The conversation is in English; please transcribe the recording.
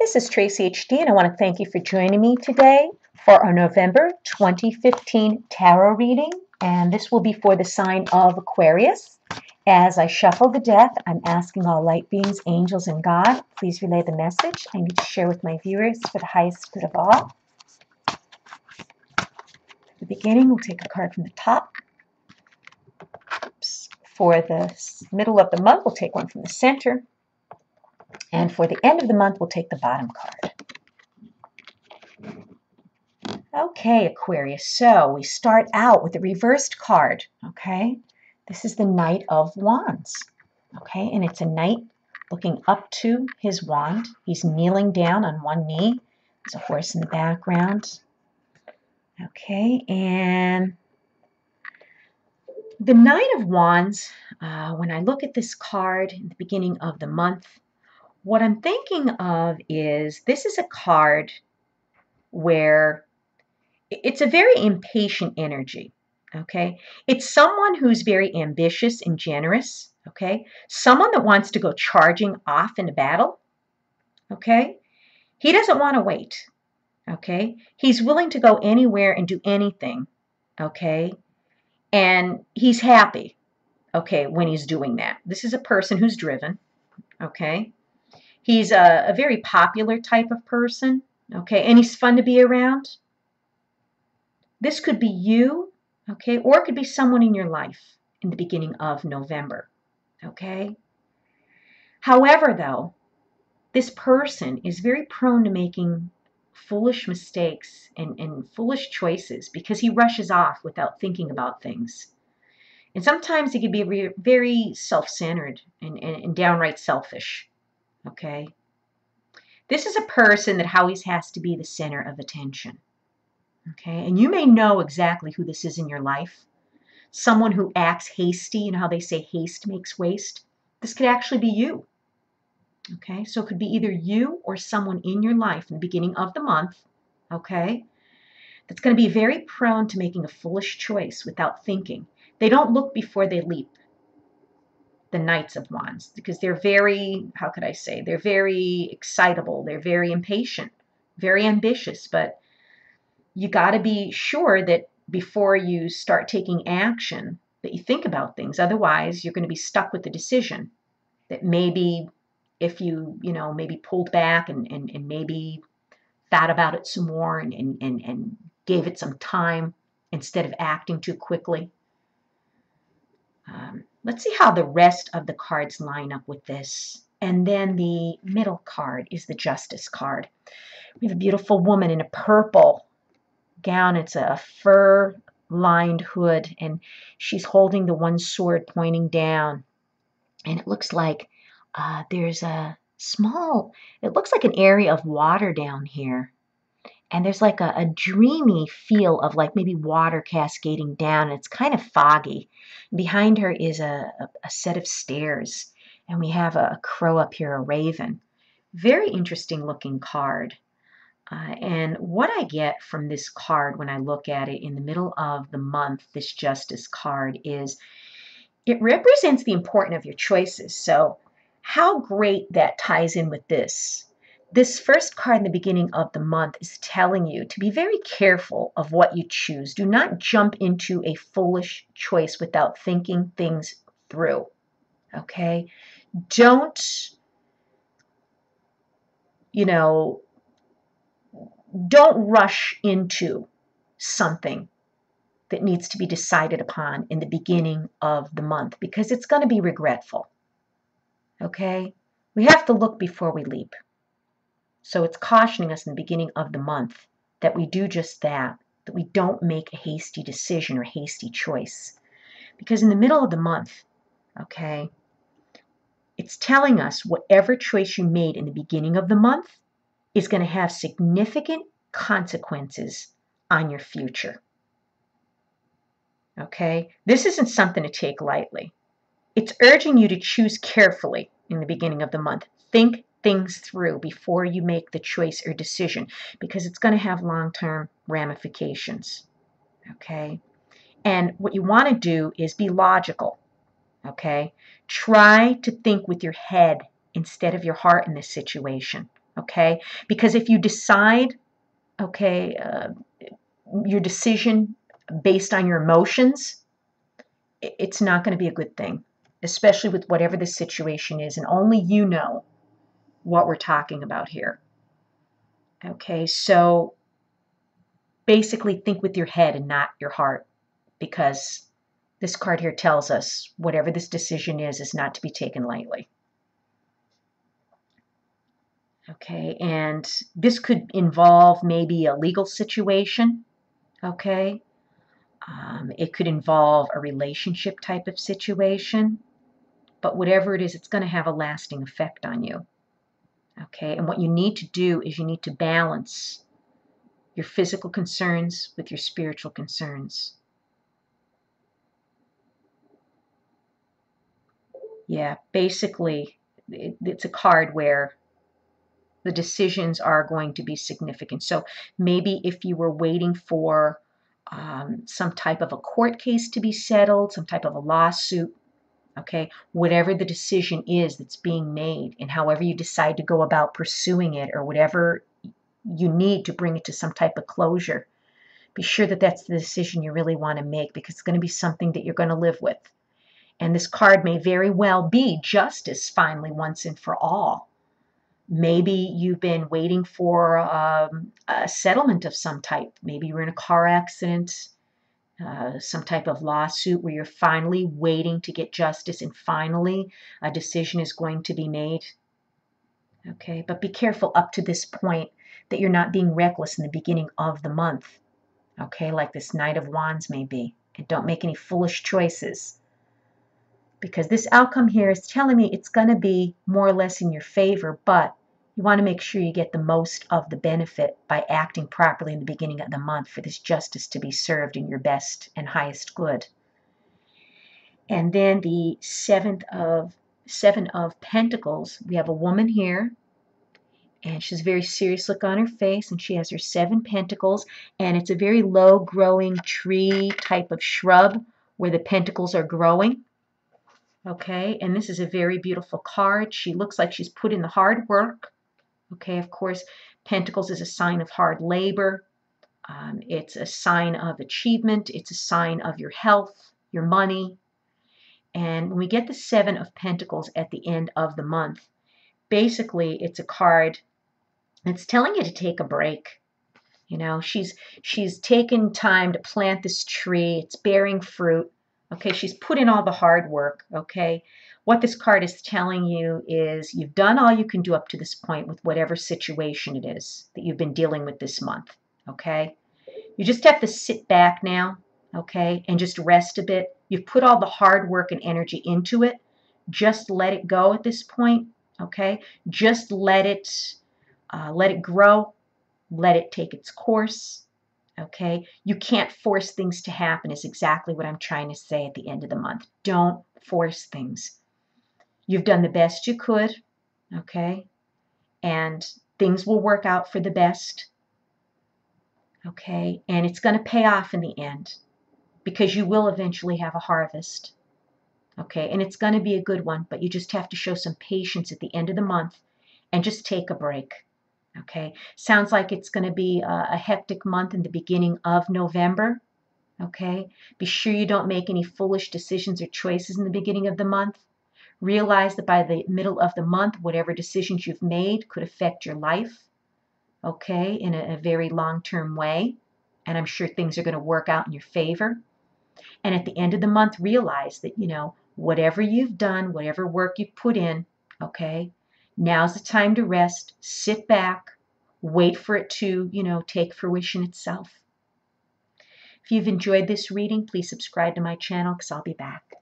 This is Tracy HD, and I want to thank you for joining me today for our November 2015 tarot reading. And this will be for the sign of Aquarius. As I shuffle the deck, I'm asking all light beings, angels, and God, please relay the message I need to share with my viewers for the highest good of all. At the beginning, we'll take a card from the top. For the middle of the month, we'll take one from the center. And for the end of the month, we'll take the bottom card. Okay, Aquarius, so we start out with the reversed card, okay? This is the Knight of Wands, okay? And it's a knight looking up to his wand. He's kneeling down on one knee. There's a horse in the background. Okay, and the Knight of Wands, when I look at this card at the beginning of the month, what I'm thinking of is this is a card where it's a very impatient energy, okay? It's someone who's very ambitious and generous, okay? Someone that wants to go charging off into battle, okay? He doesn't want to wait, okay? He's willing to go anywhere and do anything, okay? And he's happy, okay, when he's doing that. This is a person who's driven, okay? He's a very popular type of person, okay, and he's fun to be around. This could be you, okay, or it could be someone in your life in the beginning of November, okay? However, though, this person is very prone to making foolish mistakes and foolish choices because he rushes off without thinking about things. And sometimes he can be very self-centered and downright selfish. Okay, this is a person that always has to be the center of attention. Okay, and you may know exactly who this is in your life. Someone who acts hasty, you know how they say haste makes waste? This could actually be you. Okay, so it could be either you or someone in your life in the beginning of the month, okay, that's going to be very prone to making a foolish choice without thinking. They don't look before they leap. The Knights of Wands, because they're very, how could I say, they're very excitable, they're very impatient, very ambitious, but you got to be sure that before you start taking action that you think about things. Otherwise, you're going to be stuck with the decision that maybe if you maybe pulled back and maybe thought about it some more and gave it some time instead of acting too quickly. Let's see how the rest of the cards line up with this. And then the middle card is the Justice card. We have a beautiful woman in a purple gown. It's a fur-lined hood, and she's holding the one sword pointing down. And it looks like there's a small, it looks like an area of water down here. And there's like a dreamy feel of like maybe water cascading down. It's kind of foggy. Behind her is a set of stairs. And we have a crow up here, a raven. Very interesting looking card. And what I get from this card when I look at it in the middle of the month, this Justice card, is it represents the importance of your choices. So how great that ties in with this. This first card in the beginning of the month is telling you to be very careful of what you choose. Do not jump into a foolish choice without thinking things through, okay? Don't, don't rush into something that needs to be decided upon in the beginning of the month because it's going to be regretful, okay? We have to look before we leap. So it's cautioning us in the beginning of the month that we do just that we don't make a hasty decision or hasty choice. Because in the middle of the month, okay, it's telling us whatever choice you made in the beginning of the month is going to have significant consequences on your future. Okay, this isn't something to take lightly. It's urging you to choose carefully in the beginning of the month. Think things through before you make the choice or decision because it's going to have long-term ramifications, okay? And what you want to do is be logical, okay? Try to think with your head instead of your heart in this situation, okay? Because if you decide, okay, your decision based on your emotions, it's not going to be a good thing, especially with whatever the situation is, and only you know what we're talking about here. Okay, so basically think with your head and not your heart, because this card here tells us whatever this decision is not to be taken lightly. Okay, and this could involve maybe a legal situation, okay? It could involve a relationship type of situation, but whatever it is, it's going to have a lasting effect on you, okay? And what you need to do is you need to balance your physical concerns with your spiritual concerns. Yeah, basically, it's a card where the decisions are going to be significant. So maybe if you were waiting for some type of a court case to be settled, some type of a lawsuit, okay, whatever the decision is that's being made, and however you decide to go about pursuing it, or whatever you need to bring it to some type of closure, be sure that that's the decision you really want to make, because it's going to be something that you're going to live with. And this card may very well be justice finally, once and for all. Maybe you've been waiting for a settlement of some type. Maybe you're in a car accident, some type of lawsuit where you're finally waiting to get justice, and finally a decision is going to be made. Okay, but be careful up to this point that you're not being reckless in the beginning of the month. Okay, like this Knight of Wands may be. And don't make any foolish choices, because this outcome here is telling me it's going to be more or less in your favor, but you want to make sure you get the most of the benefit by acting properly in the beginning of the month for this justice to be served in your best and highest good. And then the Seven of Pentacles, we have a woman here, and she's a very serious look on her face, and she has her 7 pentacles, and it's a very low growing tree type of shrub where the pentacles are growing. Okay, and this is a very beautiful card. She looks like she's put in the hard work. Okay, of course, Pentacles is a sign of hard labor. It's a sign of achievement. It's a sign of your health, your money. And when we get the 7 of Pentacles at the end of the month, basically it's a card that's telling you to take a break. You know, she's taken time to plant this tree. It's bearing fruit. Okay, she's put in all the hard work, okay? What this card is telling you is you've done all you can do up to this point with whatever situation it is that you've been dealing with this month, okay? You just have to sit back now, okay, and just rest a bit. You've put all the hard work and energy into it. Just let it go at this point, okay? Just let it grow. Let it take its course. Okay, you can't force things to happen is exactly what I'm trying to say at the end of the month. Don't force things. You've done the best you could, okay, and things will work out for the best, okay, and it's going to pay off in the end, because you will eventually have a harvest, okay, and it's going to be a good one, but you just have to show some patience at the end of the month and just take a break. Okay, sounds like it's going to be a hectic month in the beginning of November. Okay, be sure you don't make any foolish decisions or choices in the beginning of the month. Realize that by the middle of the month, whatever decisions you've made could affect your life, okay, in a very long-term way. And I'm sure things are going to work out in your favor. And at the end of the month, realize that, you know, whatever you've done, whatever work you've put in, okay, now's the time to rest, sit back, wait for it to, you know, take fruition itself. If you've enjoyed this reading, please subscribe to my channel, because I'll be back.